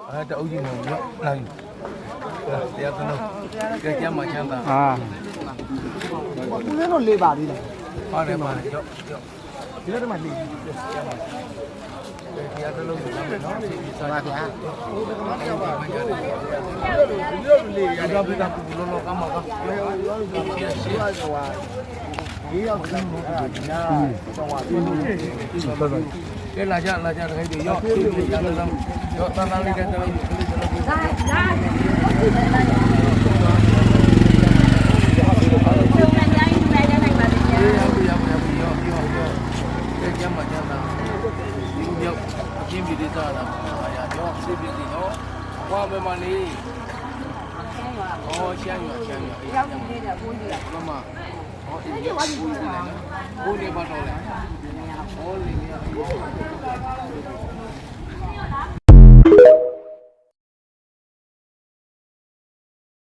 တအုပ်ကြီးမဟုတ်ရောလာယူတရားသလုံးကြက်ကြမှာချမ်းသာဒီလိုလေးပါသေးတယ်ပါတယ်ရောရောဒီလိုတည်းမှလေးတရားသလုံးကိုနော်ဆက်ပါဗျာဒီလိုလေးရတော့ပြီးတော့ဘလောကမှာကရှင်းရှင်းသွားဒီရောက်ကမ်းမှာဒီနာတော့ဝါပြီးကဲလာကြတခိုင်းတွေရောတရားသလုံးရောတန်းတန်းလေးတဲ့လုံးကျမ်းမှာကျမ်းသာဒီမြောက်အချင်းပြည်ဒေသလာအားရရောစိတ်ပြည်စီနော်ဘွားမမလေးဟောချမ်းရွာရောက်နေတယ်ဘုန်းကြီးကမမဟောဒီဘုန်းကြီးပါတော့လေဟောလေး